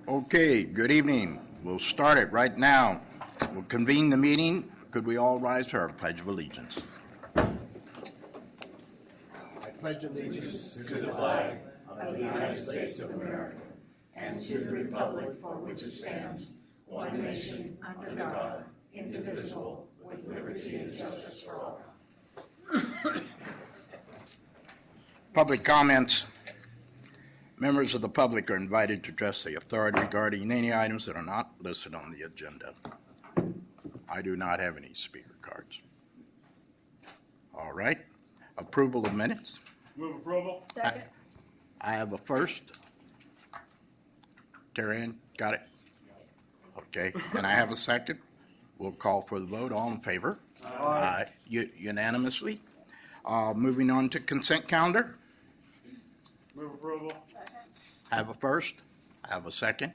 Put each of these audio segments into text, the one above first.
Okay, good evening. We'll start it right now. We'll convene the meeting. Could we all rise for our Pledge of Allegiance? I pledge allegiance to the flag of the United States of America and to the republic for which it stands, one nation, under God, indivisible, with liberty and justice for all. Public comments. Members of the public are invited to address the authority regarding any items that are not listed on the agenda. I do not have any speaker cards. All right. Approval of minutes. Move approval. Second. I have a first. Terry, got it? Okay. And I have a second. We'll call for the vote. All in favor? Aye. Unanimously. Moving on to consent calendar. Move approval. I have a first. I have a second.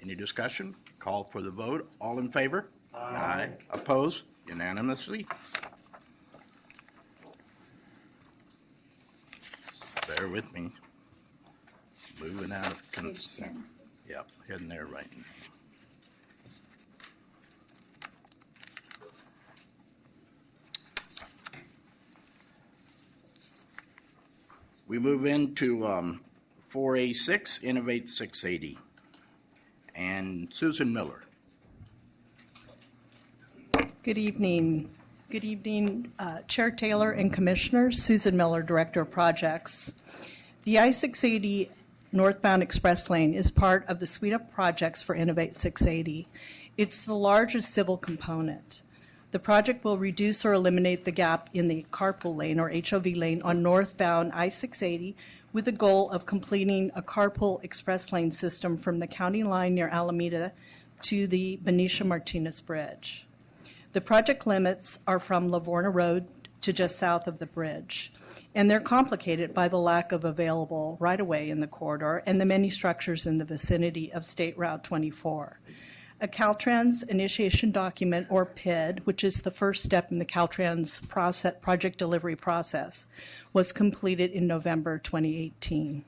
Any discussion? Call for the vote. All in favor? Aye. Opposed? Unanimously. Bear with me. Moving out of consent. Yep, heading there right now. We move into 4A6, Innovate 680. And Susan Miller. Good evening. Good evening, Chair Taylor and Commissioners. Susan Miller, Director of Projects. The I-680 northbound express lane is part of the suite of projects for Innovate 680. It's the largest civil component. The project will reduce or eliminate the gap in the carpool lane or HOV lane on northbound I-680 with the goal of completing a carpool express lane system from the county line near Alameda to the Benicia Martinez Bridge. The project limits are from Livorno Road to just south of the bridge, and they're complicated by the lack of available right-of-way in the corridor and the many structures in the vicinity of State Route 24. A Caltrans initiation document, or PID, which is the first step in the Caltrans project delivery process, was completed in November 2018.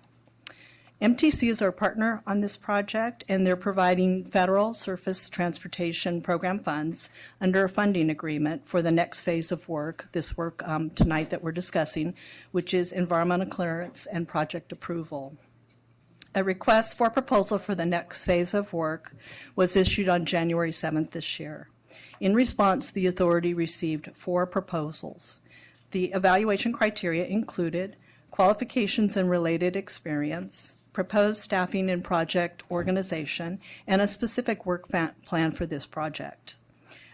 MTC is our partner on this project, and they're providing federal surface transportation program funds under a funding agreement for the next phase of work, this work tonight that we're discussing, which is environmental clearance and project approval. A request for proposal for the next phase of work was issued on January 7th this year. In response, the authority received 4 proposals. The evaluation criteria included qualifications and related experience, proposed staffing and project organization, and a specific work plan for this project.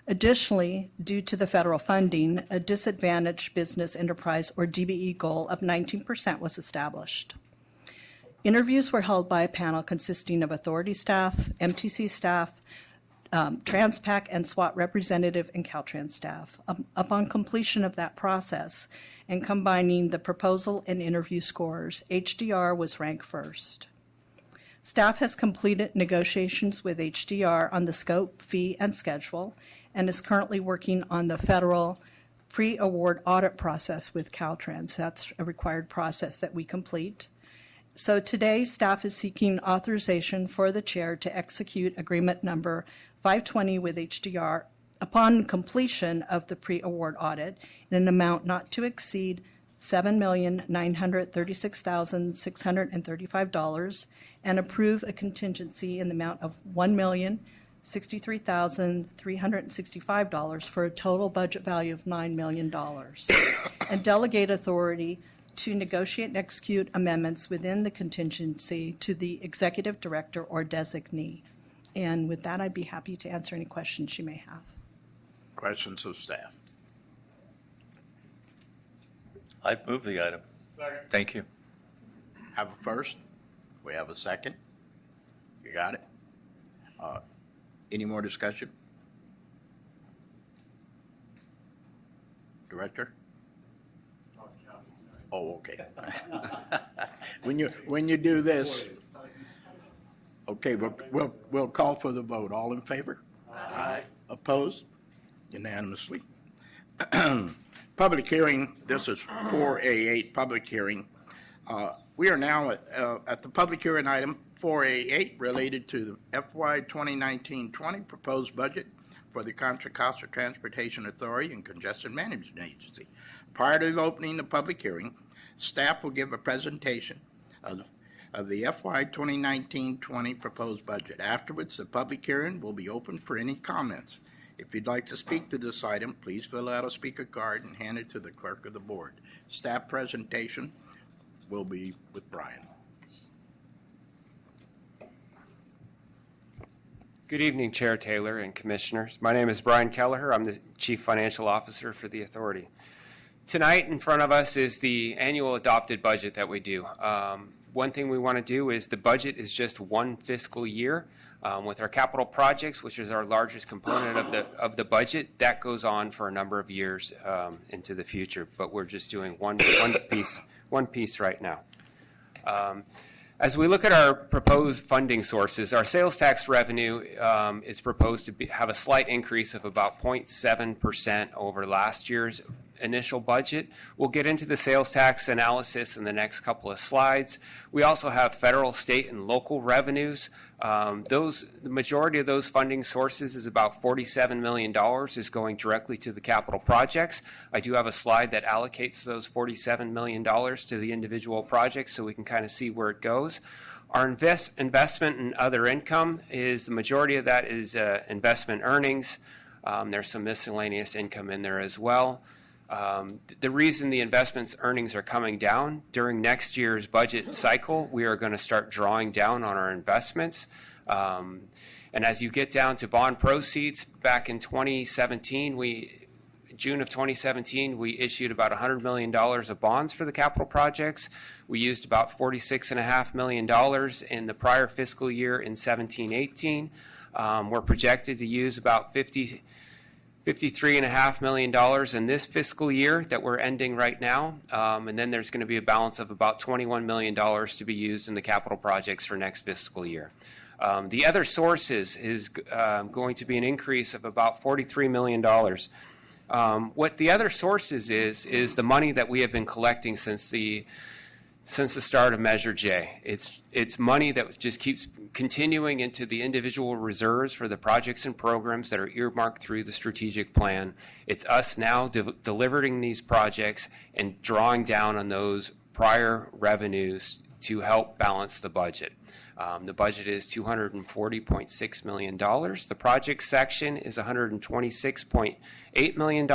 Additionally, due to the federal funding, a disadvantaged business enterprise or DBE goal of 19% was established. Interviews were held by a panel consisting of authority staff, MTC staff, Transpac and SWAT representative, and Caltrans staff. Upon completion of that process and combining the proposal and interview scores, HDR was ranked first. Staff has completed negotiations with HDR on the scope, fee, and schedule, and is currently working on the federal pre-award audit process with Caltrans. That's a required process that we complete. So today, staff is seeking authorization for the chair to execute agreement number 520 with HDR upon completion of the pre-award audit in an amount not to exceed $7,936,635 and approve a contingency in the amount of $1,063,365 for a total budget value of $9 million and delegate authority to negotiate and execute amendments within the contingency to the executive director or designee. And with that, I'd be happy to answer any questions you may have. Questions of staff? I'd move the item. Second. Thank you. Have a first. We have a second. You got it? Any more discussion? Director? Oh, okay. When you do this, okay, we'll call for the vote. All in favor? Aye. Opposed? Unanimously. Public hearing. This is 4A8 public hearing. We are now at the public hearing item 4A8 related to the FY 2019-20 proposed budget for the Contra Costa Transportation Authority and Congestion Management Agency. Prior to opening the public hearing, staff will give a presentation of the FY 2019-20 proposed budget. Afterwards, the public hearing will be open for any comments. If you'd like to speak to this item, please fill out a speaker card and hand it to the clerk of the board. Staff presentation will be with Brian. Good evening, Chair Taylor and Commissioners. My name is Brian Kelleher. I'm the Chief Financial Officer for the Authority. Tonight in front of us is the annual adopted budget that we do. One thing we want to do is the budget is just one fiscal year. With our capital projects, which is our largest component of the budget, that goes on for a number of years into the future. But we're just doing one piece right now. As we look at our proposed funding sources, our sales tax revenue is proposed to have a slight increase of about 0.7% over last year's initial budget. We'll get into the sales tax analysis in the next couple of slides. We also have federal, state, and local revenues. The majority of those funding sources is about $47 million is going directly to the capital projects. I do have a slide that allocates those $47 million to the individual projects so we can kind of see where it goes. Our investment and other income is, the majority of that is investment earnings. There's some miscellaneous income in there as well. The reason the investments earnings are coming down, during next year's budget cycle, we are going to start drawing down on our investments. And as you get down to bond proceeds, back in 2017, June of 2017, we issued about $100 million of bonds for the capital projects. We used about $46.5 million in the prior fiscal year in 17-18. We're projected to use about $53.5 million in this fiscal year that we're ending right now. And then there's going to be a balance of about $21 million to be used in the capital projects for next fiscal year. The other sources is going to be an increase of about $43 million. What the other sources is the money that we have been collecting since the start of Measure J. It's money that just keeps continuing into the individual reserves for the projects and programs that are earmarked through the strategic plan. It's us now delivering these projects and drawing down on those prior revenues to help balance the budget. The budget is $240.6 million. The project section is $126.8 million.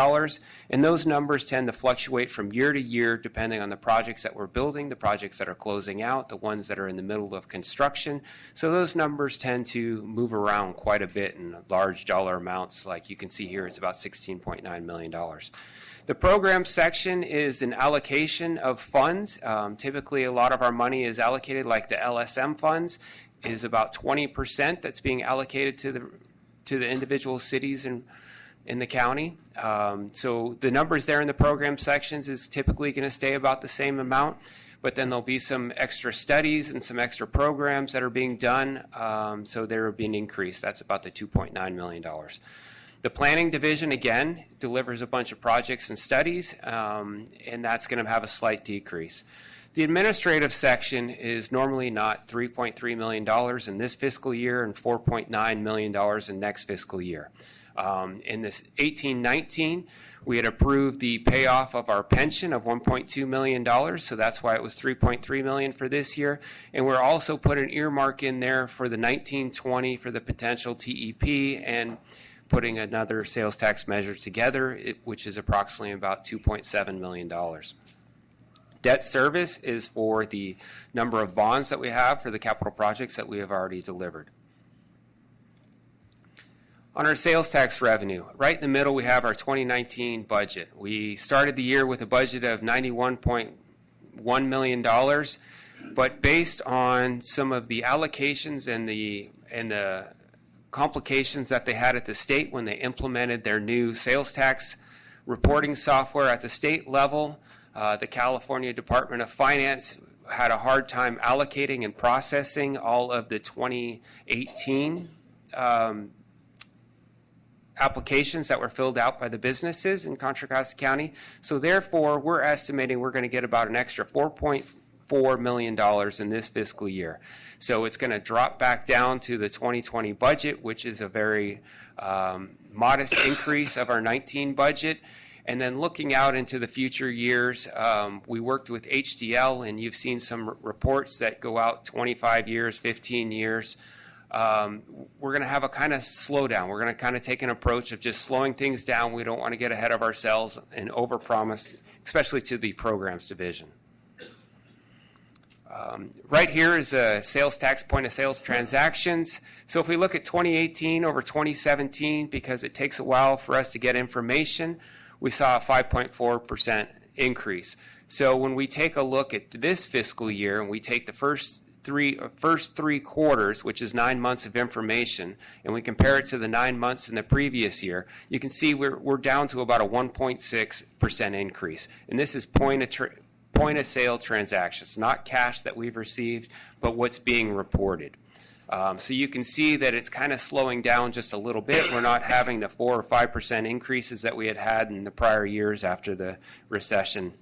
And those numbers tend to fluctuate from year to year depending on the projects that we're building, the projects that are closing out, the ones that are in the middle of construction. So those numbers tend to move around quite a bit in large dollar amounts. Like you can see here, it's about $16.9 million. The program section is an allocation of funds. Typically, a lot of our money is allocated, like the LSM funds, is about 20% that's being allocated to the individual cities in the county. So the numbers there in the program sections is typically going to stay about the same amount, but then there'll be some extra studies and some extra programs that are being done, so there will be an increase. That's about the $2.9 million. The planning division, again, delivers a bunch of projects and studies, and that's going to have a slight decrease. The administrative section is normally not $3.3 million in this fiscal year and $4.9 million in next fiscal year. In this 18-19, we had approved the payoff of our pension of $1.2 million, so that's why it was $3.3 million for this year. And we're also put an earmark in there for the 19-20 for the potential TEP and putting another sales tax measure together, which is approximately about $2.7 million. Debt service is for the number of bonds that we have for the capital projects that we have already delivered. On our sales tax revenue, right in the middle we have our 2019 budget. We started the year with a budget of $91.1 million, but based on some of the allocations and the complications that they had at the state when they implemented their new sales tax reporting software at the state level, the California Department of Finance had a hard time allocating and processing all of the 2018 applications that were filled out by the businesses in Contra Costa County. So therefore, we're estimating we're going to get about an extra $1.4 million in this fiscal year. So it's going to drop back down to the 2020 budget, which is a very modest increase of our 19 budget. And then looking out into the future years, we worked with HDL, and you've seen some reports that go out 25 years, 15 years. We're going to have a kind of slowdown. We're going to kind of take an approach of just slowing things down. We don't want to get ahead of ourselves and overpromise, especially to the programs division. Right here is a sales tax point of sales transactions. So if we look at 2018 over 2017, because it takes a while for us to get information, we saw a 5.4% increase. So when we take a look at this fiscal year and we take the first three quarters, which is 9 months of information, and we compare it to the 9 months in the previous year, you can see we're down to about a 1.6% increase. And this is point of sale transactions, not cash that we've received, but what's being reported. So you can see that it's kind of slowing down just a little bit. We're not having the 4 or 5% increases that we had in the prior years after the recession.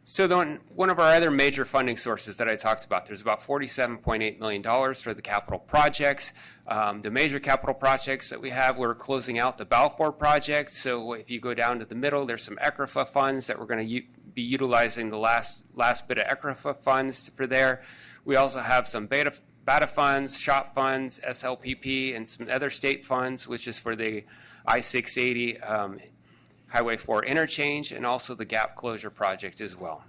So then one of our other major funding sources that I talked about, there's about $47.8 million for the capital projects. The major capital projects that we have, we're closing out the Balfour project. So if you go down to the middle, there's some ECRFA funds that we're going to be utilizing the last bit of ECRFA funds for there. We also have some BATA funds, SHOP funds, SLPP, and some other state funds, which is for the I-680 Highway 4 interchange, and also the gap closure project as well.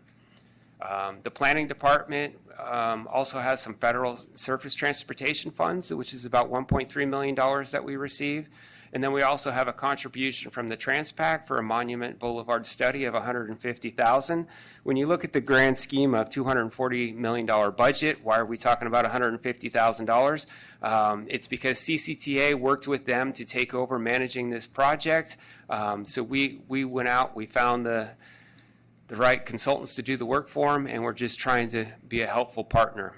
The planning department also has some federal surface transportation funds, which is about $1.3 million that we receive. And then we also have a contribution from the Transpac for a Monument Boulevard study of $150,000. When you look at the grand scheme of $240 million budget, why are we talking about $150,000? It's because CCTA worked with them to take over managing this project. So we went out, we found the right consultants to do the work for them, and we're just trying to be a helpful partner.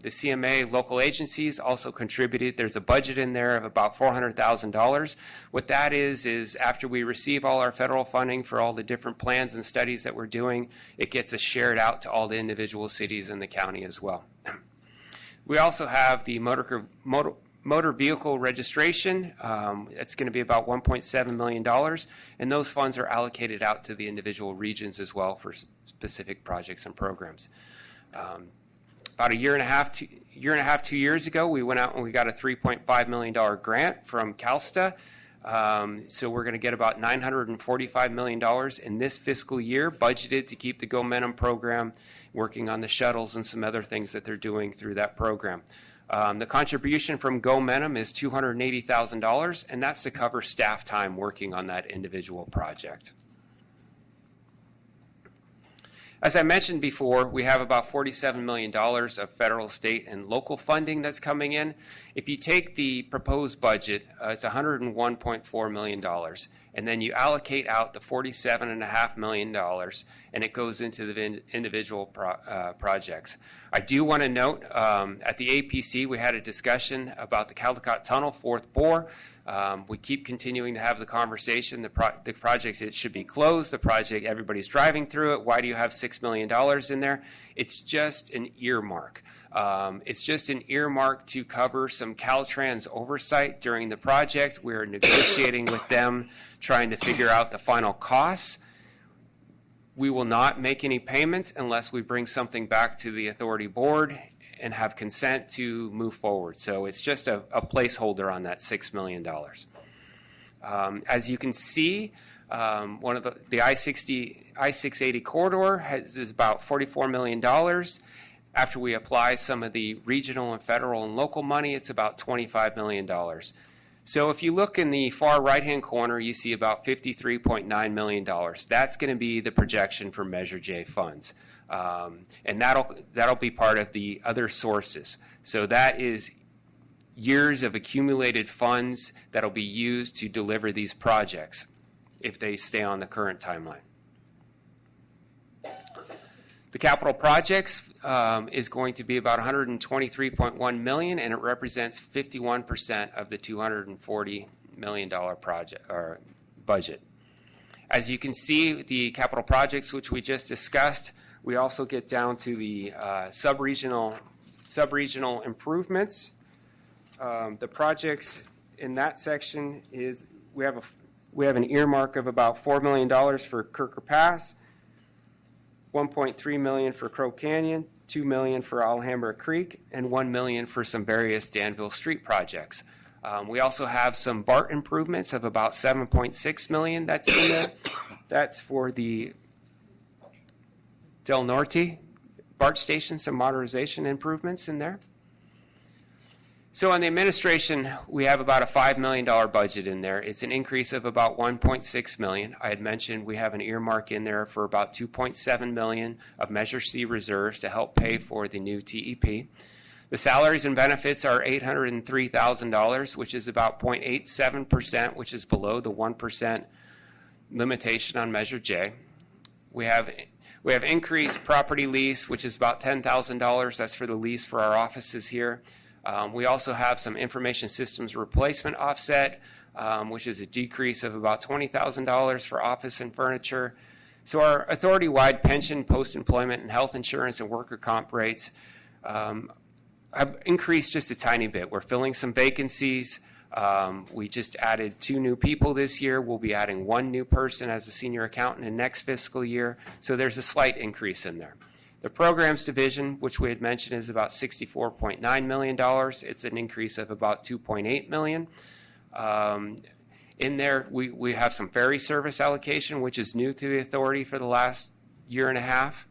The CMA local agencies also contributed. There's a budget in there of about $400,000. What that is after we receive all our federal funding for all the different plans and studies that we're doing, it gets us shared out to all the individual cities in the county as well. We also have the motor vehicle registration. It's going to be about $1.7 million, and those funds are allocated out to the individual regions as well for specific projects and programs. About a year and a half, 2 years ago, we went out and we got a $3.5 million grant from CalSTA. So we're going to get about $945 million in this fiscal year, budgeted to keep the GoMenum program working on the shuttles and some other things that they're doing through that program. The contribution from GoMenum is $280,000, and that's to cover staff time working on that individual project. As I mentioned before, we have about $47 million of federal, state, and local funding that's coming in. If you take the proposed budget, it's $101.4 million, and then you allocate out the $47.5 million, and it goes into the individual projects. I do want to note, at the APC, we had a discussion about the Caldecott Tunnel, fourth bore. We keep continuing to have the conversation. The project, it should be closed. The project, everybody's driving through it. Why do you have $6 million in there? It's just an earmark. It's just an earmark to cover some Caltrans oversight during the project. We're negotiating with them, trying to figure out the final costs. We will not make any payments unless we bring something back to the authority board and have consent to move forward. So it's just a placeholder on that $6 million. As you can see, one of the I-680 corridor is about $44 million. After we apply some of the regional and federal and local money, it's about $25 million. So if you look in the far right-hand corner, you see about $53.9 million. That's going to be the projection for Measure J funds. And that'll be part of the other sources. So that is years of accumulated funds that'll be used to deliver these projects if they stay on the current timeline. The capital projects is going to be about $123.1 million, and it represents 51% of the $240 million project or budget. As you can see, the capital projects which we just discussed, we also get down to the sub-regional improvements. The projects in that section is we have an earmark of about $4 million for Kirker Pass, $1.3 million for Crow Canyon, $2 million for Alhambra Creek, and $1 million for some various Danville Street projects. We also have some BART improvements of about $7.6 million that's in there. That's for the Del Norte BART station, some modernization improvements in there. So on the administration, we have about a $5 million budget in there. It's an increase of about $1.6 million. I had mentioned we have an earmark in there for about $2.7 million of Measure C reserves to help pay for the new TEP. The salaries and benefits are $803,000, which is about 0.87%, which is below the 1% limitation on Measure J. We have increased property lease, which is about $10,000. That's for the lease for our offices here. We also have some information systems replacement offset, which is a decrease of about $20,000 for office and furniture. So our authority-wide pension, post-employment, and health insurance and worker comp rates have increased just a tiny bit. We're filling some vacancies. We just added 2 new people this year. We'll be adding 1 new person as a senior accountant in next fiscal year. So there's a slight increase in there. The programs division, which we had mentioned, is about $64.9 million. It's an increase of about $2.8 million. In there, we have some ferry service allocation, which is new to the authority for the last year and a half.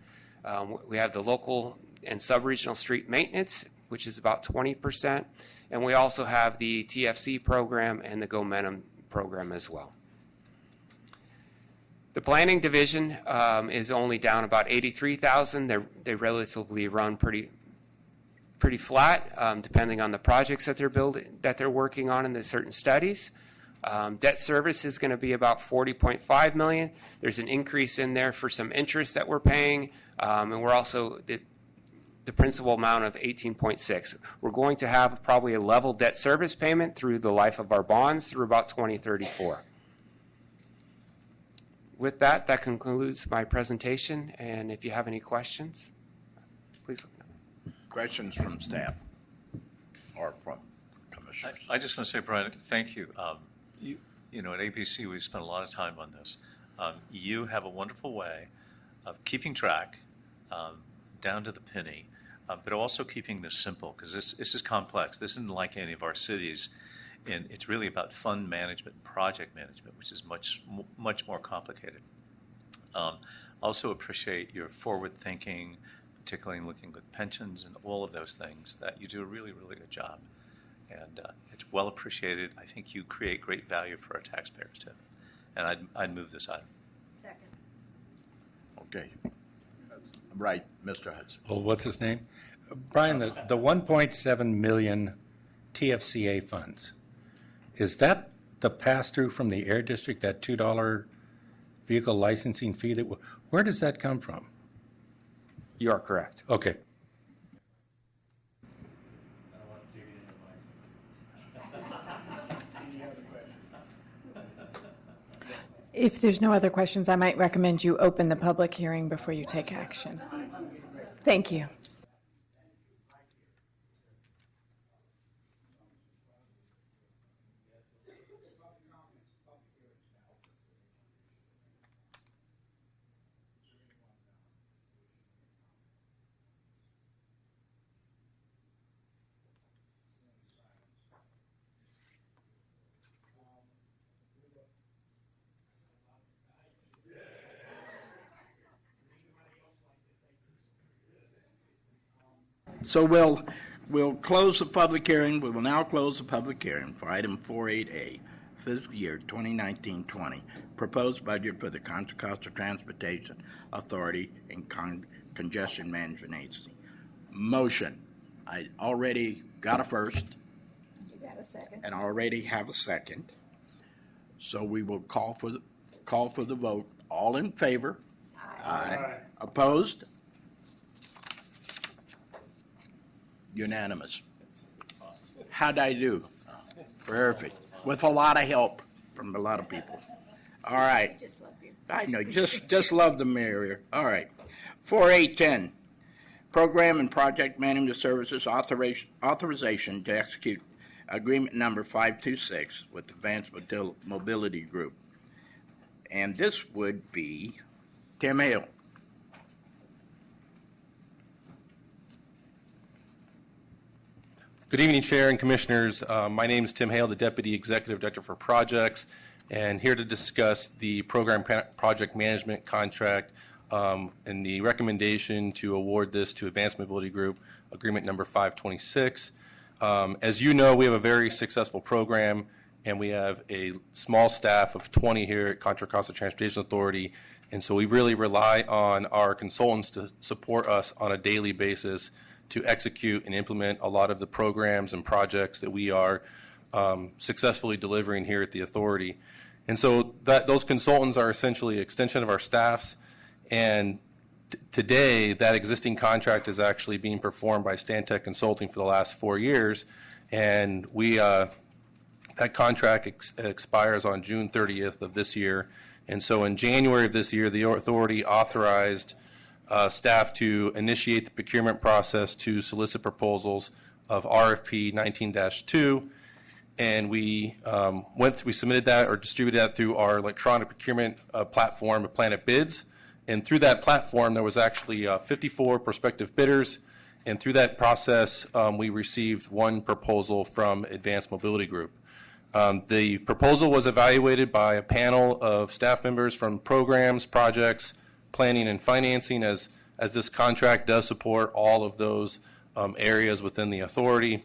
We have the local and sub-regional street maintenance, which is about 20%. And we also have the TFC program and the GoMenum program as well. The planning division is only down about $83,000. They relatively run pretty flat, depending on the projects that they're working on in the certain studies. Debt service is going to be about $40.5 million. There's an increase in there for some interest that we're paying, and we're also the principal amount of $18.6. We're going to have probably a level debt service payment through the life of our bonds through about 2034. With that concludes my presentation, and if you have any questions, please let me know. Questions from staff or from commissioners? I just want to say, Brian, thank you. You know, at ABC, we spent a lot of time on this. You have a wonderful way of keeping track down to the penny, but also keeping this simple, because this is complex. This isn't like any of our cities. And it's really about fund management, project management, which is much more complicated. Also appreciate your forward thinking, particularly in looking at pensions and all of those things, that you do a really, really good job. And it's well appreciated. I think you create great value for our taxpayers, too. And I'd move this item. Second. Okay. Right, Mr. Hudson. Well, what's his name? Brian, the 1.7 million TFCA funds, is that the pass-through from the Air District, that $2 vehicle licensing fee? Where does that come from? You are correct. Okay. If there's no other questions, I might recommend you open the public hearing before you take action. Thank you. So we'll close the public hearing. We will now close the public hearing for item 48A, fiscal year 2019-20, proposed budget for the Contra Costa Transportation Authority and Congestion Management Agency. Motion. I already got a first. You got a second. And already have a second. So we will call for the vote. All in favor? Aye. Opposed? Unanimous. How'd I do? Perfect. With a lot of help from a lot of people. All right. Just love you. I know, just love the mayor. All right. 4810, Program and Project Management Services Authorization to execute agreement number 526 with Advanced Mobility Group. And this would be Tim Hale. Good evening, Chair and Commissioners. My name is Tim Hale, the Deputy Executive Director for Projects, and here to discuss the Program Project Management Contract and the recommendation to award this to Advanced Mobility Group, agreement number 526. As you know, we have a very successful program, and we have a small staff of 20 here at Contra Costa Transportation Authority, and so we really rely on our consultants to support us on a daily basis to execute and implement a lot of the programs and projects that we are successfully delivering here at the authority. And so those consultants are essentially an extension of our staffs, and today that existing contract is actually being performed by Stantec Consulting for the last 4 years, and that contract expires on June 30th of this year. And so in January of this year, the authority authorized staff to initiate the procurement process to solicit proposals of RFP 19-2, and we submitted that or distributed that through our electronic procurement platform, Planet Bids, and through that platform there was actually 54 prospective bidders, and through that process we received one proposal from Advanced Mobility Group. The proposal was evaluated by a panel of staff members from programs, projects, planning and financing, as this contract does support all of those areas within the authority.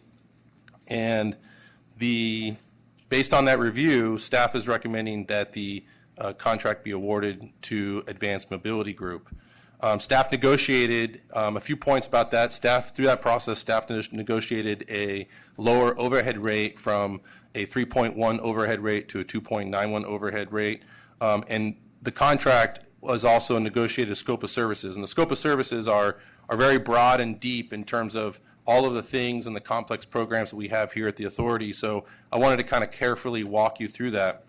And based on that review, staff is recommending that the contract be awarded to Advanced Mobility Group. Staff negotiated a few points about that. Through that process, staff negotiated a lower overhead rate from a 3.1 overhead rate to a 2.91 overhead rate. And the contract was also negotiated a scope of services. And the scope of services are very broad and deep in terms of all of the things and the complex programs that we have here at the authority. So I wanted to kind of carefully walk you through that.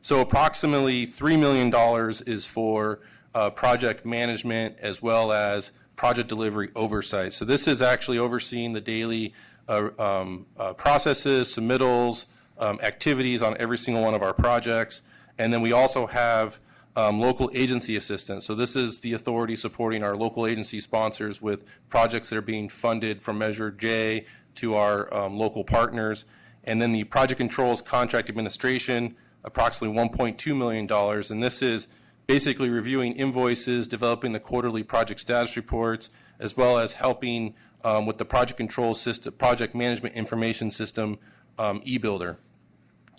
So approximately $3 million is for project management as well as project delivery oversight. So this is actually overseeing the daily processes, submittals, activities on every single one of our projects. And then we also have local agency assistance. So this is the authority supporting our local agency sponsors with projects that are being funded from Measure J to our local partners. And then the project controls contract administration, approximately $1.2 million. And this is basically reviewing invoices, developing the quarterly project status reports, as well as helping with the project control system, project management information system, eBuilder.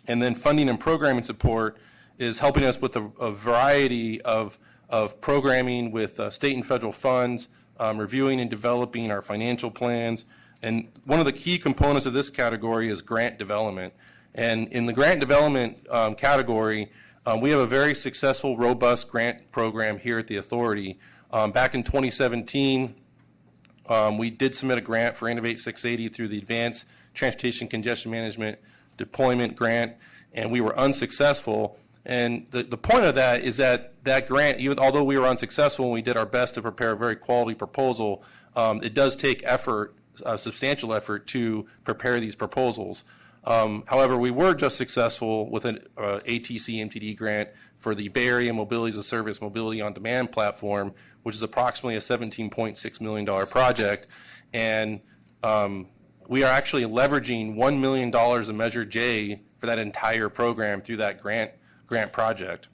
And then funding and programming support is helping us with a variety of programming with state and federal funds, reviewing and developing our financial plans. And one of the key components of this category is grant development. And in the grant development category, we have a very successful, robust grant program here at the authority. Back in 2017, we did submit a grant for Innovate 680 through the Advanced Transportation Congestion Management Deployment Grant, and we were unsuccessful. And the point of that is that grant, even although we were unsuccessful and we did our best to prepare a very quality proposal, it does take effort, substantial effort, to prepare these proposals. However, we were just successful with an ATC MTD grant for the Bay Area Mobility as a Service Mobility on Demand platform, which is approximately a $17.6 million project. And we are actually leveraging $1 million of Measure J for that entire program through that grant project.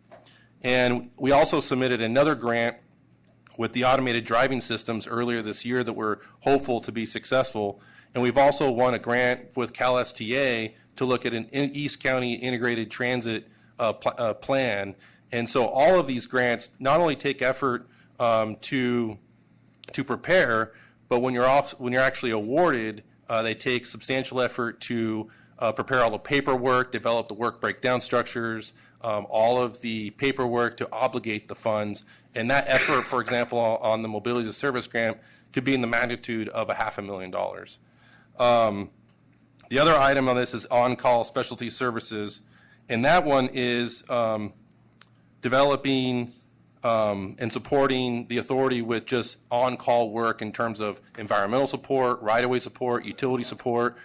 And we also submitted another grant with the automated driving systems earlier this year that we're hopeful to be successful. And we've also won a grant with CalSTA to look at an East County integrated transit plan. And so all of these grants not only take effort to prepare, but when you're actually awarded, they take substantial effort to prepare all the paperwork, develop the work breakdown structures, all of the paperwork to obligate the funds. And that effort, for example, on the Mobility as a Service grant could be in the magnitude of $500,000. The other item on this is on-call specialty services, and that one is developing and supporting the authority with just on-call work in terms of environmental support, right-of-way support, utility support.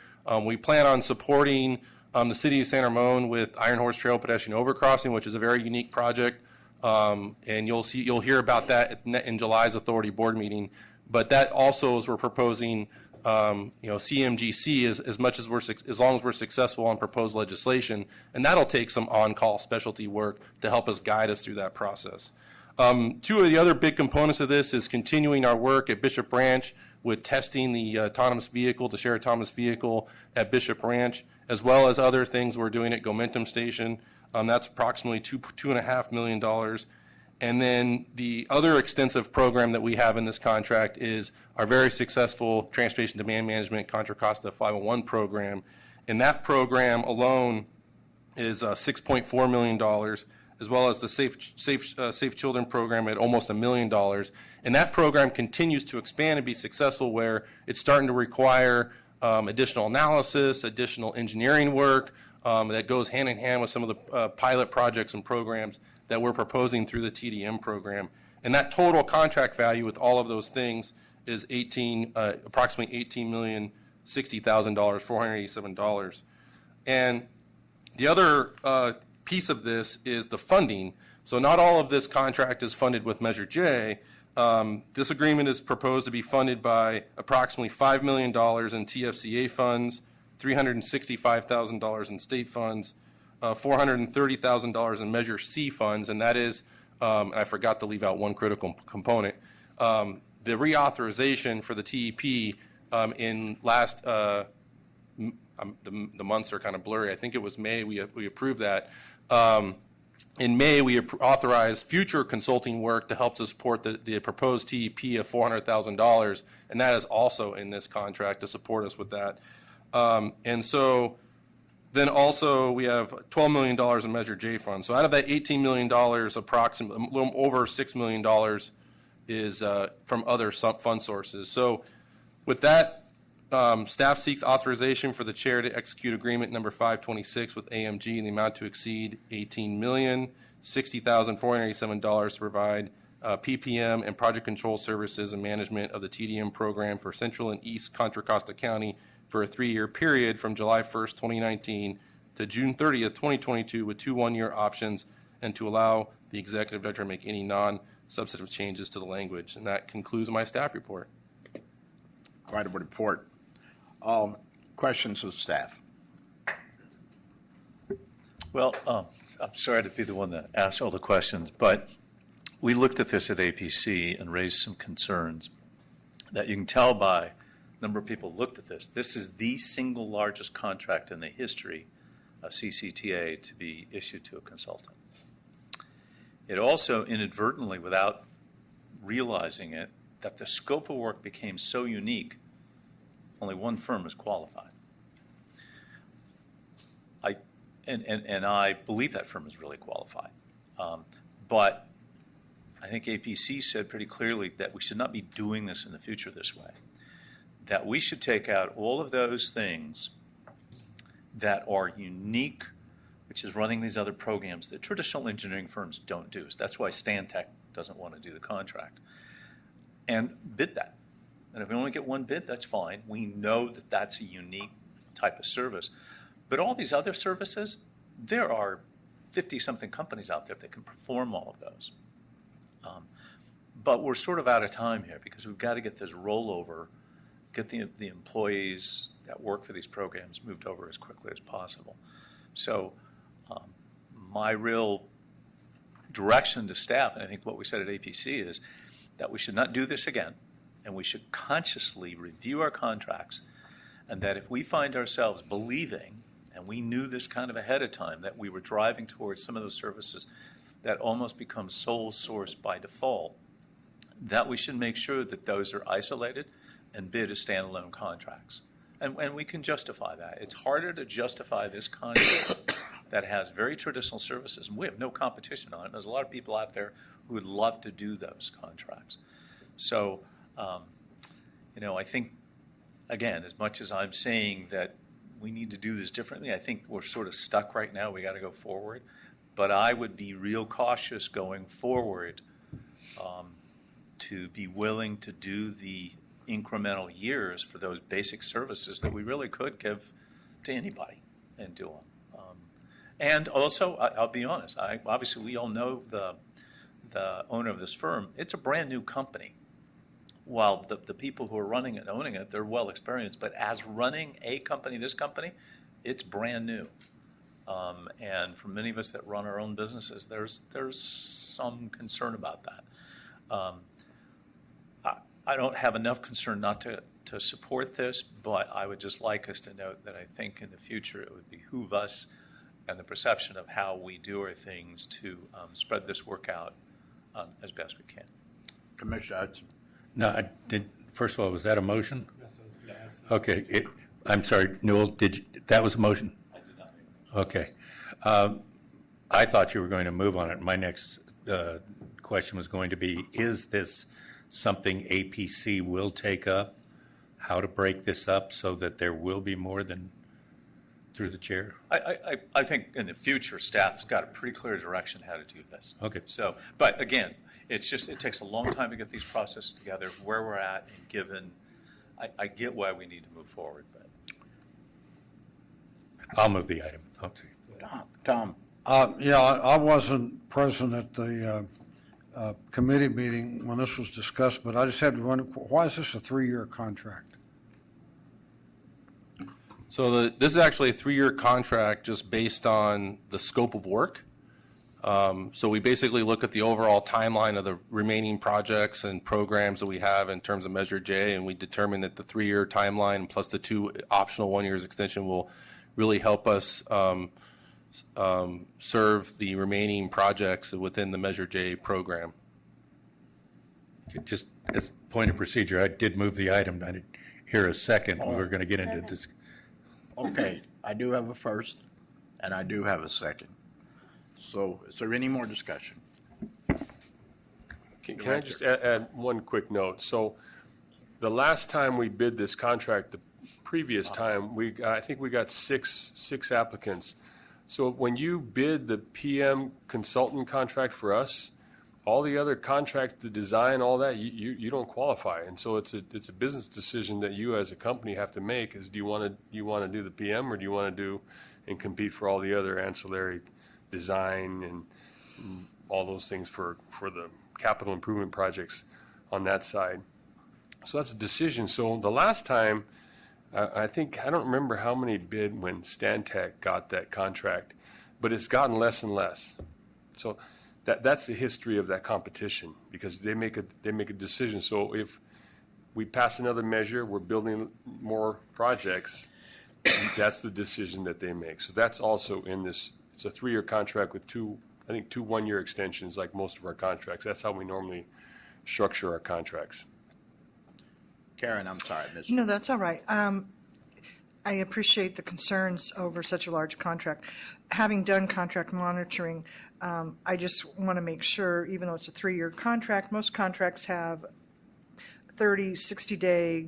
We plan on supporting the city of San Ramon with Iron Horse Trail pedestrian overcrossing, which is a very unique project, and you'll hear about that in July's authority board meeting. But that also, as we're proposing, CMGC as much as as long as we're successful on proposed legislation, and that'll take some on-call specialty work to help us guide us through that process. Two of the other big components of this is continuing our work at Bishop Ranch with testing the autonomous vehicle, the shared autonomous vehicle at Bishop Ranch, as well as other things we're doing at Gomentum Station. That's approximately $2.5 million. And then the other extensive program that we have in this contract is our very successful Transportation Demand Management Contra Costa 501 program. And that program alone is $6.4 million, as well as the Safe Children program at almost $1 million. And that program continues to expand and be successful, where it's starting to require additional analysis, additional engineering work that goes hand in hand with some of the pilot projects and programs that we're proposing through the TDM program. And that total contract value with all of those things is approximately $18,060,000, $487. And the other piece of this is the funding. So not all of this contract is funded with Measure J. This agreement is proposed to be funded by approximately $5 million in TFCA funds, $365,000 in state funds, $430,000 in Measure C funds, and that is, I forgot to leave out one critical component, the reauthorization for the TEP in last, the months are kind of blurry. I think it was May we approved that. In May, we authorized future consulting work to help to support the proposed TEP of $400,000, and that is also in this contract to support us with that. And so then also we have $12 million in Measure J funds. So out of that $18 million, approximately a little over $6 million is from other fund sources. So with that, staff seeks authorization for the chair to execute agreement number 526 with AMG in the amount to exceed $18,060,487 to provide PPM and project control services and management of the TDM program for Central and East Contra Costa County for a 3-year period from July 1st, 2019 to June 30th, 2022 with 2 one-year options, and to allow the executive director to make any non-substantive changes to the language. And that concludes my staff report. Quite a report. Questions of staff? Well, I'm sorry to be the one that asked all the questions, but we looked at this at APC and raised some concerns that you can tell by the number of people looked at this. This is the single largest contract in the history of CCTA to be issued to a consultant. It also inadvertently, without realizing it, that the scope of work became so unique, only one firm is qualified. I believe that firm is really qualified. But I think APC said pretty clearly that we should not be doing this in the future this way. That we should take out all of those things that are unique, which is running these other programs that traditional engineering firms don't do. So that's why Stantec doesn't want to do the contract. And bid that. And if we only get one bid, that's fine. We know that that's a unique type of service. But all these other services, there are 50-something companies out there that can perform all of those. But we're sort of out of time here because we've got to get this rollover, get the employees that work for these programs moved over as quickly as possible. So my real direction to staff, and I think what we said at APC, is that we should not do this again, and we should consciously review our contracts, and that if we find ourselves believing, and we knew this kind of ahead of time, that we were driving towards some of those services that almost become sole source by default, that we should make sure that those are isolated and bid as standalone contracts. And we can justify that. It's harder to justify this contract that has very traditional services, and we have no competition on it. There's a lot of people out there who would love to do those contracts. So, I think, again, as much as I'm saying that we need to do this differently, I think we're sort of stuck right now. We got to go forward. But I would be real cautious going forward to be willing to do the incremental years for those basic services that we really could give to anybody and do them. And also, I'll be honest, obviously we all know the owner of this firm. It's a brand new company. While the people who are running it and owning it, they're well experienced, but as running a company, this company, it's brand new. And for many of us that run our own businesses, there's some concern about that. I don't have enough concern not to support this, but I would just like us to note that I think in the future it would behoove us and the perception of how we do our things to spread this work out as best we can. Commissioner Hudson. No, first of all, was that a motion? Okay, I'm sorry, Newell, that was a motion? I did not. Okay. I thought you were going to move on it. My next question was going to be, is this something APC will take up? How to break this up so that there will be more than through the chair? I think in the future, staff's got a pretty clear direction how to do this. Okay. So, but again, it takes a long time to get these processes together, where we're at, and given, I get why we need to move forward, but. I'll move the item. Tom. Yeah, I wasn't present at the committee meeting when this was discussed, but I just had to run, why is this a 3-year contract? So this is actually a 3-year contract just based on the scope of work. So we basically look at the overall timeline of the remaining projects and programs that we have in terms of Measure J, and we determine that the 3-year timeline plus the 2 optional 1 years extension will really help us serve the remaining projects within the Measure J program. Just as a point of procedure, I did move the item. I didn't hear a second. We're going to get into this. Okay, I do have a first, and I do have a second. So is there any more discussion? Can I just add one quick note? So the last time we bid this contract, the previous time, I think we got six applicants. So when you bid the PM consultant contract for us, all the other contracts, the design, all that, you don't qualify. And so it's a business decision that you as a company have to make is do you want to do the PM or do you want to do and compete for all the other ancillary design and all those things for the capital improvement projects on that side. So that's a decision. So the last time, I don't remember how many bid when Stantec got that contract, but it's gotten less and less. So that's the history of that competition because they make a decision. So if we pass another measure, we're building more projects, that's the decision that they make. So that's also in this. It's a 3-year contract with 2 1-year extensions like most of our contracts. That's how we normally structure our contracts. Karen, I'm sorry, Ms. No, that's all right. I appreciate the concerns over such a large contract. Having done contract monitoring, I just want to make sure, even though it's a 3-year contract, most contracts have 30, 60-day,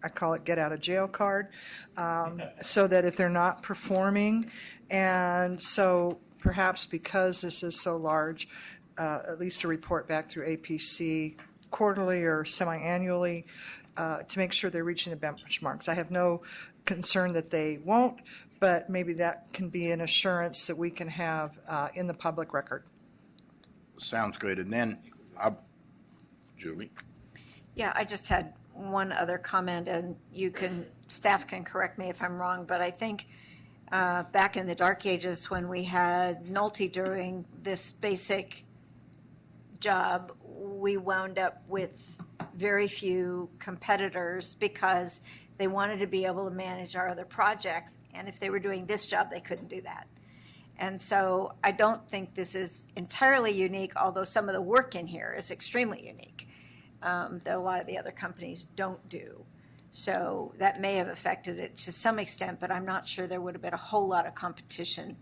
I call it get out of jail card, so that if they're not performing, and so perhaps because this is so large, at least a report back through APC quarterly or semi-annually to make sure they're reaching the benchmarks. I have no concern that they won't, but maybe that can be an assurance that we can have in the public record. Sounds good. And then, Julie? Yeah, I just had one other comment, and staff can correct me if I'm wrong, but I think back in the dark ages when we had Nolte doing this basic job, we wound up with very few competitors because they wanted to be able to manage our other projects, and if they were doing this job, they couldn't do that. And so I don't think this is entirely unique, although some of the work in here is extremely unique that a lot of the other companies don't do. So that may have affected it to some extent, but I'm not sure there would have been a whole lot of competition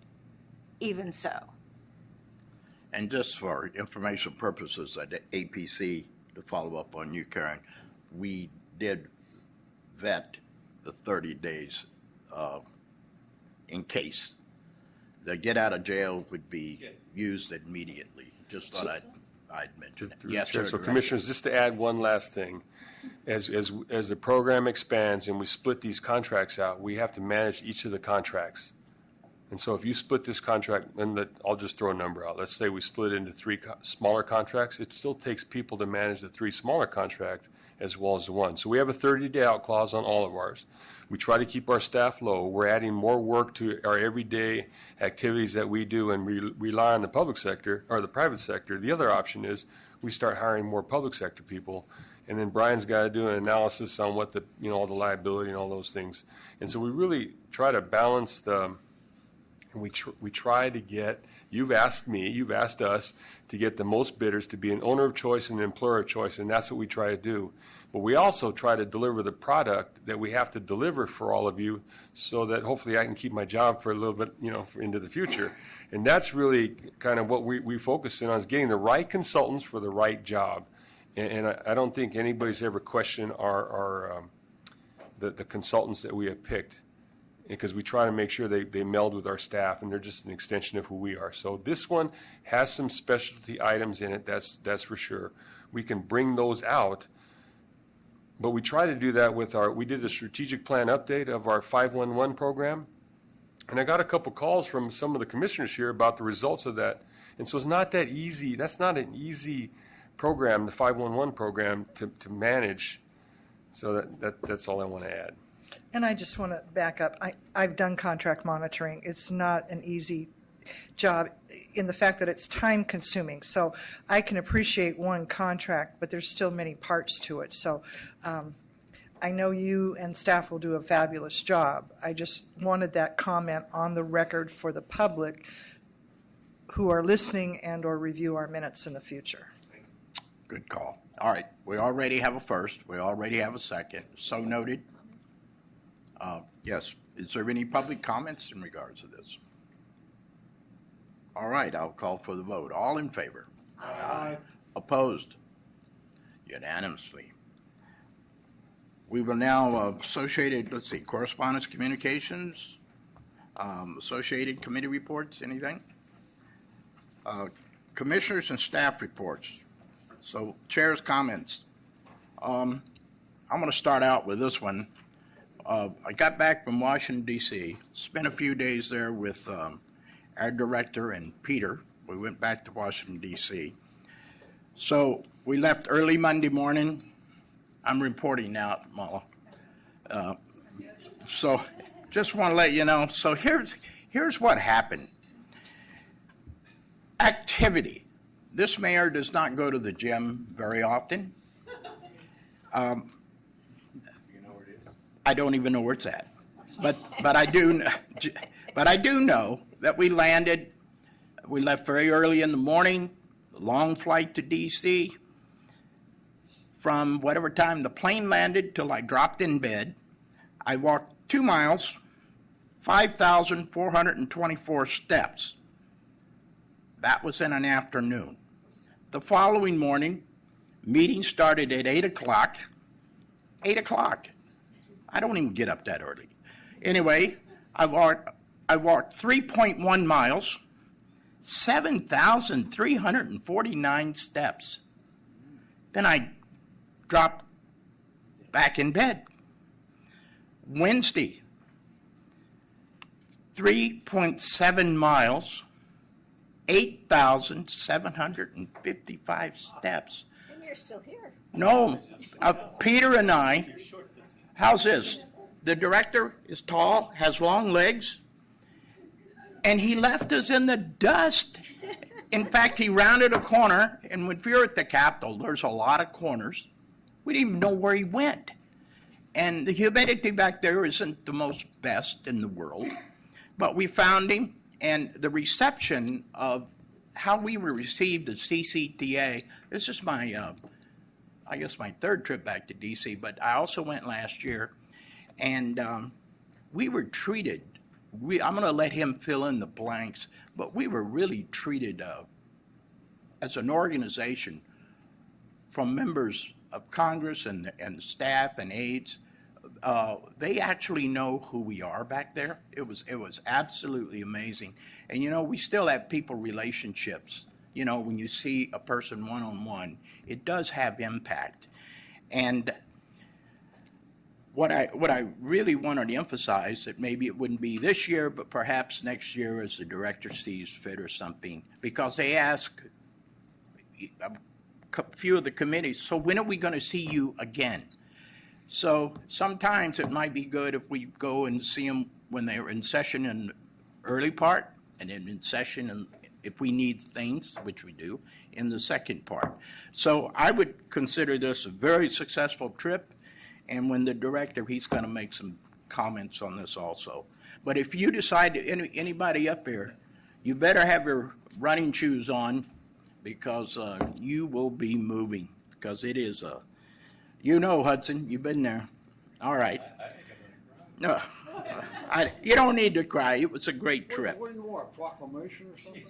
even so. And just for information purposes at the APC, to follow up on you, Karen, we did vet the 30 days in case the get out of jail would be used immediately. Just thought I'd mention it. Yes, sir. So Director. Commissioners, just to add one last thing, as the program expands and we split these contracts out, we have to manage each of the contracts. And so if you split this contract, and I'll just throw a number out. Let's say we split it into three smaller contracts. It still takes people to manage the three smaller contracts as well as the one. So we have a 30-day out clause on all of ours. We try to keep our staff low. We're adding more work to our everyday activities that we do and rely on the public sector or the private sector. The other option is we start hiring more public sector people. And then Brian's got to do an analysis on what all the liability and all those things. And so we really try to balance and we try to get, you've asked me, you've asked us to get the most bidders to be an owner of choice and an employer of choice, and that's what we try to do. But we also try to deliver the product that we have to deliver for all of you so that hopefully I can keep my job for a little bit, into the future. And that's really kind of what we focus in on, is getting the right consultants for the right job. And I don't think anybody's ever questioned the consultants that we have picked, because we try to make sure they meld with our staff, and they're just an extension of who we are. So this one has some specialty items in it, that's for sure. We can bring those out, but we try to do that with we did a strategic plan update of our 511 program, and I got a couple calls from some of the commissioners here about the results of that. And so it's not that easy. That's not an easy program, the 511 program, to manage. So that's all I want to add. And I just want to back up. I've done contract monitoring. It's not an easy job in the fact that it's time consuming. So I can appreciate one contract, but there's still many parts to it. So I know you and staff will do a fabulous job. I just wanted that comment on the record for the public who are listening and or review our minutes in the future. Good call. All right, we already have a first. We already have a second. So noted. Yes, is there any public comments in regards to this? All right, I'll call for the vote. All in favor? Aye. Opposed? Unanimously. We will now correspondence, communications, associated committee reports, anything? Commissioners and staff reports. So, chair's comments. I'm going to start out with this one. I got back from Washington, D.C., spent a few days there with our director and Peter. We went back to Washington, D.C. So we left early Monday morning. I'm reporting now, Mala. So just want to let you know. So here's what happened. Activity. This mayor does not go to the gym very often. I don't even know where it's at, but I do know that we landed. We left very early in the morning, long flight to D.C. From whatever time the plane landed till I dropped in bed, I walked 2 miles, 5,424 steps. That was in an afternoon. The following morning, meeting started at 8 o'clock. 8 o'clock. I don't even get up that early. Anyway, I walked 3.1 miles, 7,349 steps. Then I dropped back in bed. Wednesday, 3.7 miles, 8,755 steps. And you're still here. No, Peter and I. How's this? The director is tall, has long legs, and he left us in the dust. In fact, he rounded a corner, and when we were at the Capitol, there's a lot of corners. We didn't even know where he went. And the humidity back there isn't the most best in the world. But we found him, and the reception of how we were received at CCTA, this is my I guess my third trip back to D.C., but I also went last year, and we were treated, I'm going to let him fill in the blanks, but we were really treated as an organization from members of Congress and staff and aides they actually know who we are back there. It was absolutely amazing. And we still have people relationships. When you see a person one-on-one, it does have impact. And what I really wanted to emphasize, that maybe it wouldn't be this year, but perhaps next year as the director sees fit or something, because they ask a few of the committees, so when are we going to see you again? So sometimes it might be good if we go and see them when they're in session in the early part, and then in session, and if we need things, which we do, in the second part. So I would consider this a very successful trip. And when the director, he's going to make some comments on this also. But if you decide, anybody up here, you better have your running shoes on, because you will be moving, because it is Hudson, you've been there. All right. No, you don't need to cry. It was a great trip. What do you want, a proclamation or something?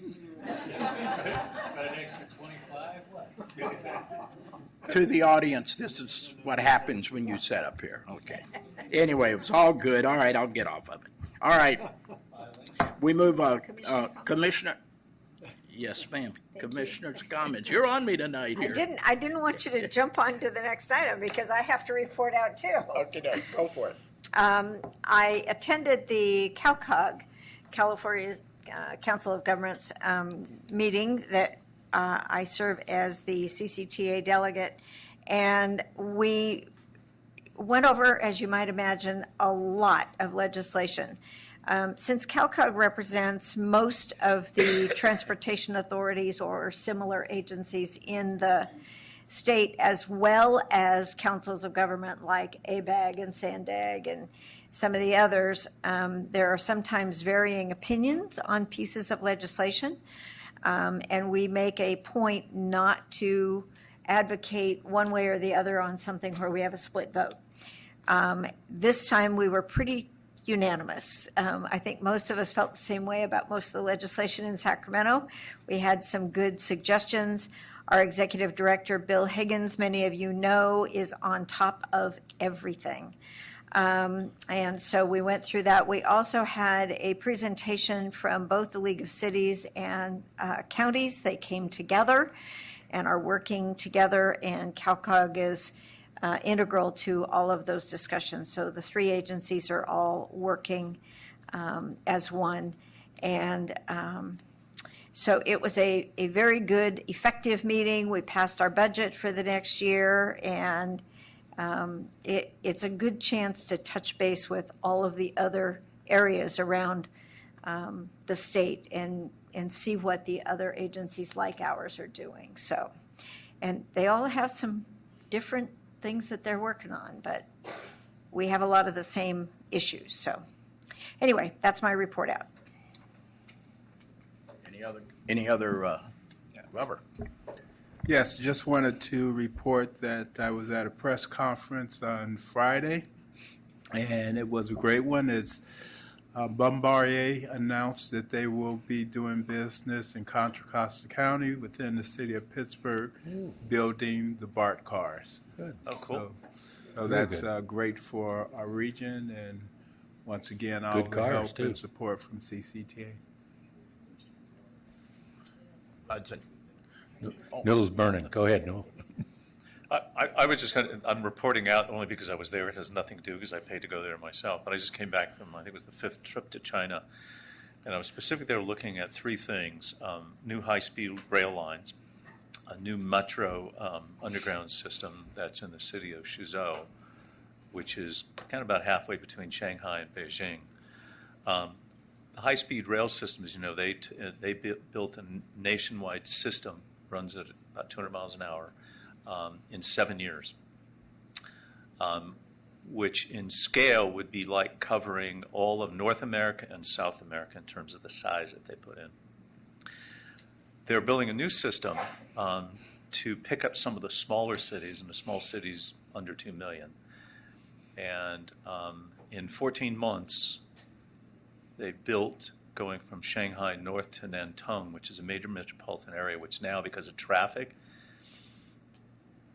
Got an extra 25? What? To the audience, this is what happens when you sit up here. Okay. Anyway, it was all good. All right, I'll get off of it. All right. We move, Commissioner. Yes, ma'am. Commissioner's comments. You're on me tonight here. I didn't want you to jump on to the next item because I have to report out too. Okay, go for it. I attended the CalCog, California Council of Governments meeting that I serve as the CCTA delegate, and we went over, as you might imagine, a lot of legislation. Since CalCog represents most of the transportation authorities or similar agencies in the state, as well as councils of government like ABAG and SANDAG and some of the others, there are sometimes varying opinions on pieces of legislation, and we make a point not to advocate one way or the other on something where we have a split vote. This time we were pretty unanimous. I think most of us felt the same way about most of the legislation in Sacramento. We had some good suggestions. Our executive director, Bill Higgins, many of you know, is on top of everything. And so we went through that. We also had a presentation from both the League of Cities and Counties. They came together and are working together, and CalCog is integral to all of those discussions. So the three agencies are all working as one. And so it was a very good, effective meeting. We passed our budget for the next year, and it's a good chance to touch base with all of the other areas around the state and see what the other agencies like ours are doing. So, and they all have some different things that they're working on, but we have a lot of the same issues. So anyway, that's my report out. Any other, Robert? Yes, just wanted to report that I was at a press conference on Friday, and it was a great one. It's Bombardier announced that they will be doing business in Contra Costa County within the city of Pittsburgh, building the BART cars. Good. Oh, cool. So that's great for our region, and once again, all Good the cars, help too. and support from CCTA. Hudson. Noodle's burning. Go ahead, Noodle. I was just I'm reporting out only because I was there. It has nothing to do because I paid to go there myself. But I just came back from, I think it was the 5th trip to China. And I was specifically there looking at 3 things: new high-speed rail lines, a new metro underground system that's in the city of Suzhou, which is kind of about halfway between Shanghai and Beijing. The high-speed rail system, as you know, they built a nationwide system, runs at about 200 miles an hour, in 7 years, which in scale would be like covering all of North America and South America in terms of the size that they put in. They're building a new system to pick up some of the smaller cities, and the small cities under 2 million. And in 14 months, they built, going from Shanghai north to Nantong, which is a major metropolitan area, which now, because of traffic,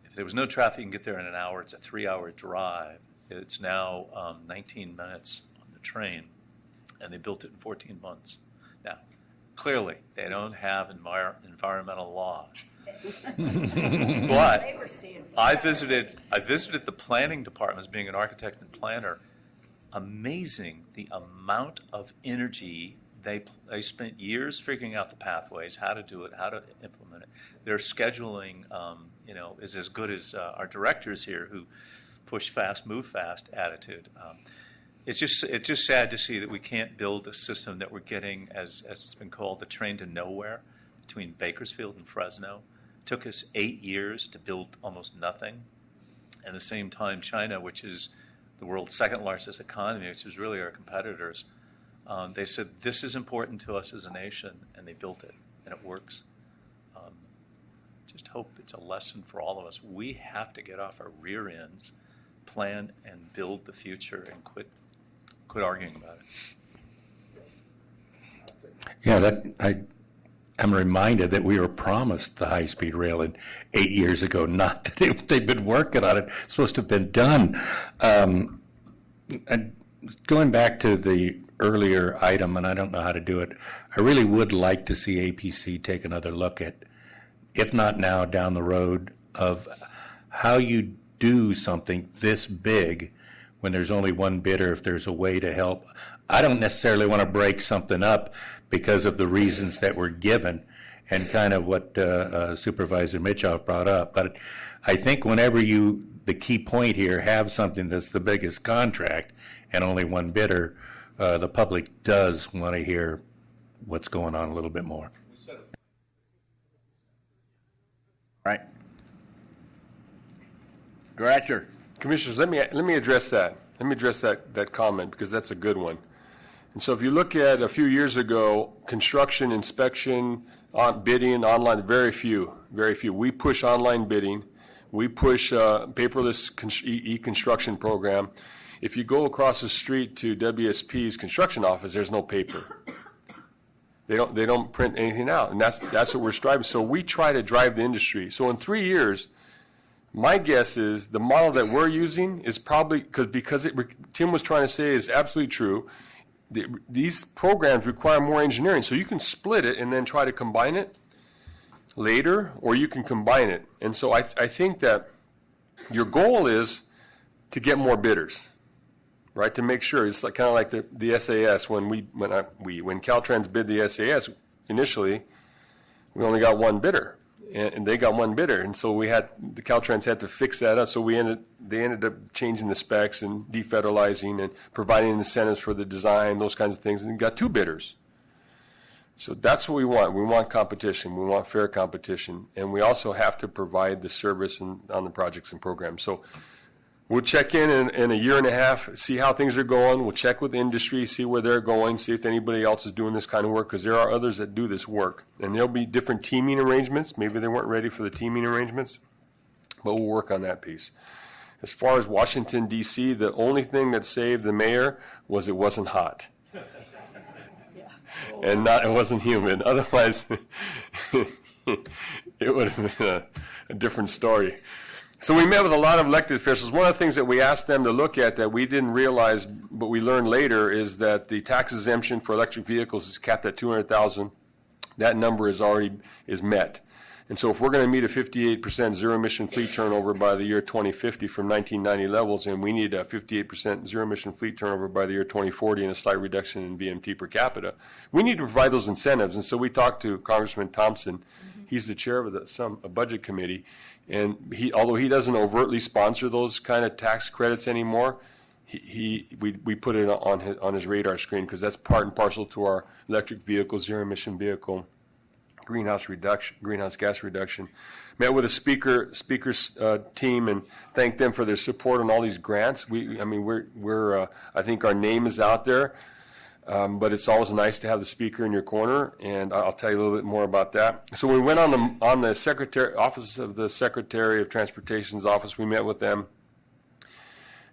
if there was no traffic, you can get there in an hour. It's a 3-hour drive. It's now 19 minutes on the train, and they built it in 14 months. Now, clearly, they don't have environmental laws. But I visited the planning department as being an architect and planner. Amazing the amount of energy they spent years figuring out the pathways, how to do it, how to implement it. Their scheduling, is as good as our directors here who push fast, move fast attitude. It's just sad to see that we can't build a system that we're getting, as it's been called, the train to nowhere between Bakersfield and Fresno. It took us 8 years to build almost nothing. At the same time, China, which is the world's second largest economy, which is really our competitors, they said, this is important to us as a nation, and they built it, and it works. Just hope it's a lesson for all of us. We have to get off our rear ends, plan and build the future, and quit arguing about it. Yeah, I'm reminded that we were promised the high-speed rail 8 years ago, not that they've been working on it. It's supposed to have been done. And going back to the earlier item, and I don't know how to do it, I really would like to see APC take another look at, if not now, down the road, of how you do something this big when there's only one bidder, if there's a way to help. I don't necessarily want to break something up because of the reasons that were given and kind of what Supervisor Mitchell brought up. But I think whenever the key point here, have something that's the biggest contract and only one bidder, the public does want to hear what's going on a little bit more. Right. Director. Commissioners, let me address that. Let me address that comment, because that's a good one. And so if you look at a few years ago, construction, inspection, bidding, online, very few. We push online bidding. We push paperless e-construction program. If you go across the street to WSP's construction office, there's no paper. They don't print anything out, and that's what we're striving. So we try to drive the industry. So in 3 years, my guess is the model that we're using is probably because Tim was trying to say is absolutely true. These programs require more engineering, so you can split it and then try to combine it later, or you can combine it. And so I think that your goal is to get more bidders, right? To make sure it's kind of like the SAS when Caltrans bid the SAS initially, we only got one bidder. And they got one bidder, and so the Caltrans had to fix that up. So they ended up changing the specs and defederalizing and providing incentives for the design, those kinds of things, and got two bidders. So that's what we want. We want competition. We want fair competition, and we also have to provide the service on the projects and programs. So we'll check in a year and a half, see how things are going. We'll check with the industry, see where they're going, see if anybody else is doing this kind of work, because there are others that do this work. And there'll be different teaming arrangements. Maybe they weren't ready for the teaming arrangements, but we'll work on that piece. As far as Washington, D.C., the only thing that saved the mayor was it wasn't hot. And it wasn't humid. Otherwise, it would have been a different story. So we met with a lot of elected officials. One of the things that we asked them to look at that we didn't realize, but we learned later, is that the tax exemption for electric vehicles is capped at $200,000. That number is met. And so if we're going to meet a 58% zero-emission fleet turnover by the year 2050 from 1990 levels, and we need a 58% zero-emission fleet turnover by the year 2040 and a slight reduction in VMT per capita, we need to provide those incentives. And so we talked to Congressman Thompson. He's the chair of a budget committee. And although he doesn't overtly sponsor those kind of tax credits anymore, we put it on his radar screen, because that's part and parcel to our electric vehicle, zero-emission vehicle, greenhouse gas reduction. Met with a speakers team and thanked them for their support on all these grants. I think our name is out there. But it's always nice to have the speaker in your corner, and I'll tell you a little bit more about that. So we went on the office of the Secretary of Transportation's office. We met with them.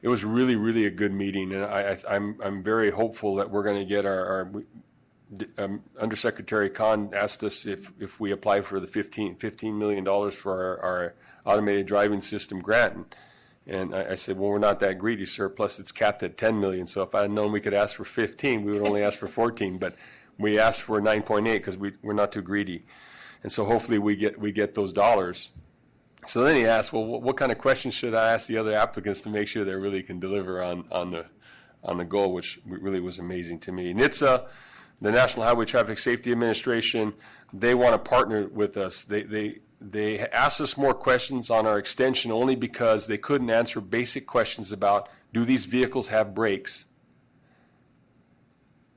It was really, really a good meeting, and I'm very hopeful that we're going to get our Undersecretary Khan asked us if we apply for the $15 million for our automated driving system grant. And I said, well, we're not that greedy, sir. Plus, it's capped at 10 million. So if I had known we could ask for 15, we would only ask for 14. But we asked for 9.8 because we're not too greedy. And so hopefully we get those dollars. So then he asked, well, what kind of questions should I ask the other applicants to make sure they really can deliver on the goal, which really was amazing to me. NHTSA, the National Highway Traffic Safety Administration, they want to partner with us. They asked us more questions on our extension only because they couldn't answer basic questions about, do these vehicles have brakes?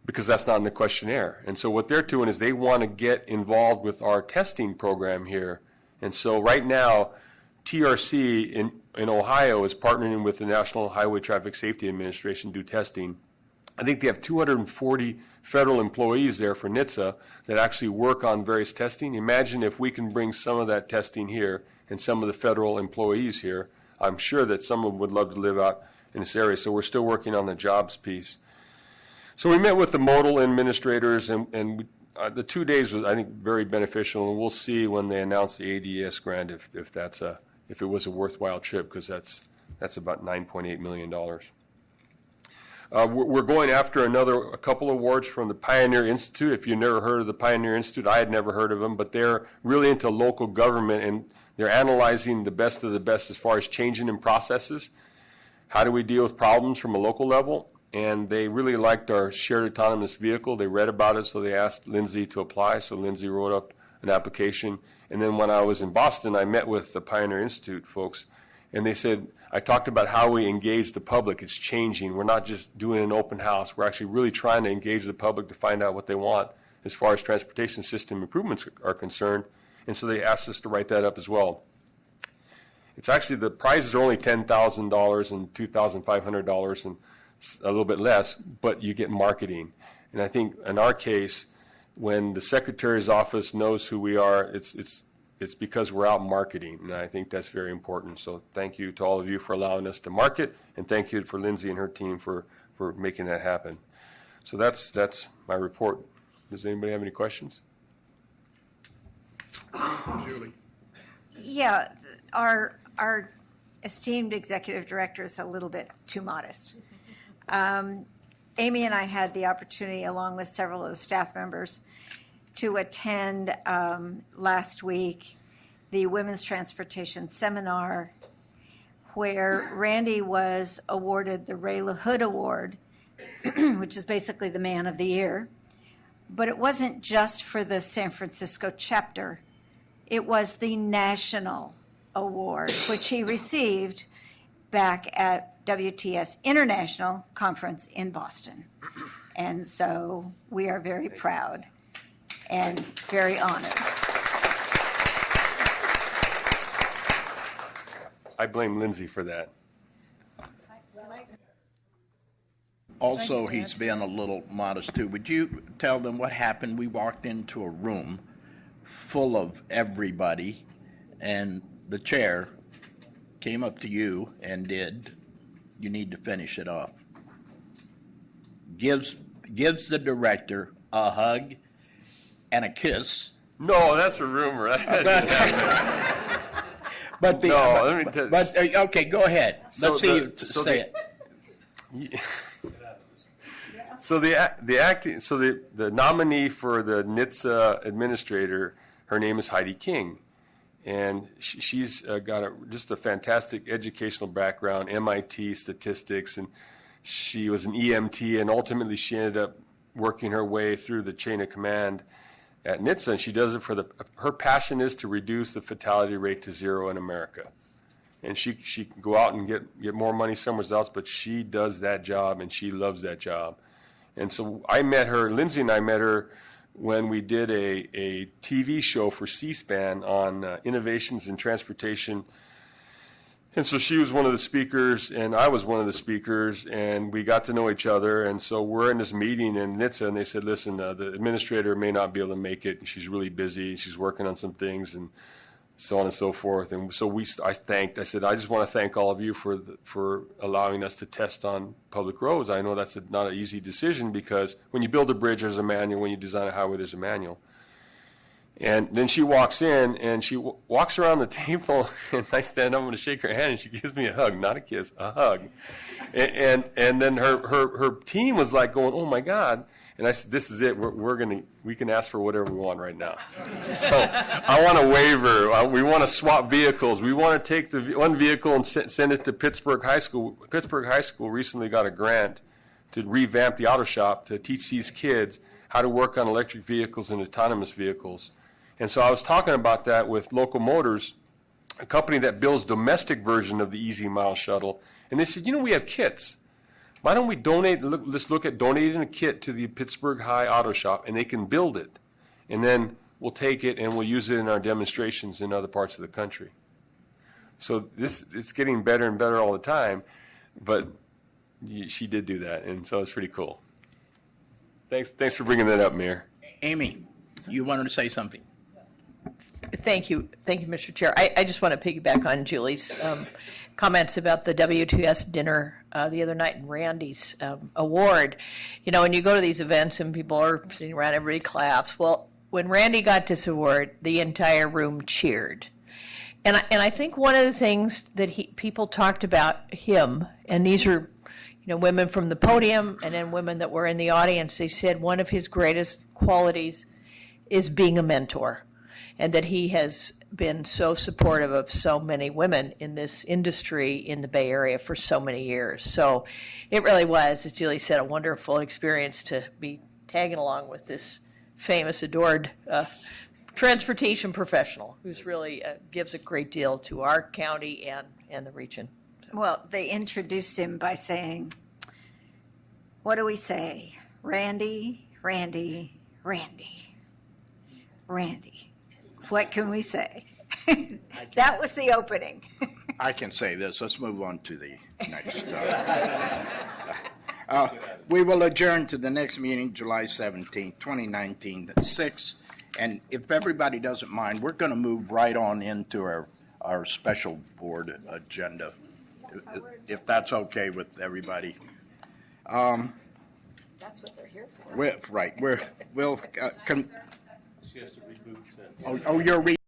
Because that's not in the questionnaire. And so what they're doing is they want to get involved with our testing program here. And so right now, TRC in Ohio is partnering with the National Highway Traffic Safety Administration to do testing. I think they have 240 federal employees there for NHTSA that actually work on various testing. Imagine if we can bring some of that testing here and some of the federal employees here. I'm sure that some of them would love to live out in this area. So we're still working on the jobs piece. So we met with the modal administrators, and the 2 days was, I think, very beneficial. And we'll see when they announce the ADS grant if it was a worthwhile trip, because that's about $9.8 million. We're going after a couple awards from the Pioneer Institute. If you've never heard of the Pioneer Institute, I had never heard of them, but they're really into local government, and they're analyzing the best of the best as far as changing in processes. How do we deal with problems from a local level? And they really liked our shared autonomous vehicle. They read about it, so they asked Lindsay to apply. So Lindsay wrote up an application. And then when I was in Boston, I met with the Pioneer Institute folks, and they said, I talked about how we engage the public. It's changing. We're not just doing an open house. We're actually really trying to engage the public to find out what they want as far as transportation system improvements are concerned. And so they asked us to write that up as well. It's actually, the prizes are only $10,000 and $2,500 and a little bit less, but you get marketing. And I think in our case, when the Secretary's office knows who we are, it's because we're out marketing, and I think that's very important. So thank you to all of you for allowing us to market, and thank you for Lindsay and her team for making that happen. So that's my report. Does anybody have any questions? Julie. Yeah, our esteemed executive director is a little bit too modest. Amy and I had the opportunity, along with several of the staff members, to attend last week the Women's Transportation Seminar, where Randy was awarded the Ray LaHood Award, which is basically the Man of the Year. But it wasn't just for the San Francisco chapter. It was the national award, which he received back at WTS International Conference in Boston. And so we are very proud and very honored. I blame Lindsay for that. Also, he's been a little modest, too. Would you tell them what happened? We walked into a room full of everybody, and the chair came up to you and did, you need to finish it off. Gives the director a hug and a kiss. No, that's a rumor. But the, no, let me tell you. Okay, go ahead. Let's see you say it. So the nominee for the NHTSA administrator, her name is Heidi King, and she's got just a fantastic educational background, MIT statistics, and she was an EMT, and ultimately she ended up working her way through the chain of command at NHTSA, and she does it for her passion is to reduce the fatality rate to zero in America. And she can go out and get more money somewhere else, but she does that job, and she loves that job. And so I met her, Lindsay and I met her when we did a TV show for C-SPAN on innovations in transportation. And so she was one of the speakers, and I was one of the speakers, and we got to know each other. And so we're in this meeting in NHTSA, and they said, listen, the administrator may not be able to make it. She's really busy. She's working on some things, and so on and so forth. And so I said, I just want to thank all of you for allowing us to test on public roads. I know that's not an easy decision, because when you build a bridge, there's a manual. When you design a highway, there's a manual. And then she walks in, and she walks around the table, and I stand up, I'm going to shake her hand, and she gives me a hug, not a kiss, a hug. And then her team was like going, oh my God. And I said, this is it. We can ask for whatever we want right now. So I want a waiver. We want to swap vehicles. We want to take the one vehicle and send it to Pittsburgh High School. Pittsburgh High School recently got a grant to revamp the auto shop to teach these kids how to work on electric vehicles and autonomous vehicles. And so I was talking about that with Local Motors, a company that builds domestic version of the Easy Mile shuttle. And they said, we have kits. Why don't we let's look at donating a kit to the Pittsburgh High Auto Shop, and they can build it. And then we'll take it and we'll use it in our demonstrations in other parts of the country. So it's getting better and better all the time, but she did do that, and so it's pretty cool. Thanks for bringing that up, Mayor. Amy, you wanted to say something? Thank you, Mr. Chair. I just want to piggyback on Julie's comments about the W2S dinner the other night and Randy's award. When you go to these events and people are sitting around, everybody claps. Well, when Randy got this award, the entire room cheered. And I think one of the things that people talked about him, and these are women from the podium and then women that were in the audience, they said one of his greatest qualities is being a mentor, and that he has been so supportive of so many women in this industry in the Bay Area for so many years. So it really was, as Julie said, a wonderful experience to be tagging along with this famous, adored transportation professional who's really gives a great deal to our county and the region. Well, they introduced him by saying, what do we say? Randy, Randy, Randy, Randy. What can we say? That was the opening. I can say this. Let's move on to the next. We will adjourn to the next meeting, July 17th, 2019, at 6. And if everybody doesn't mind, we're going to move right on into our special board agenda, if that's okay with everybody. That's what they're here for. Right. We'll. She has to reboot. You're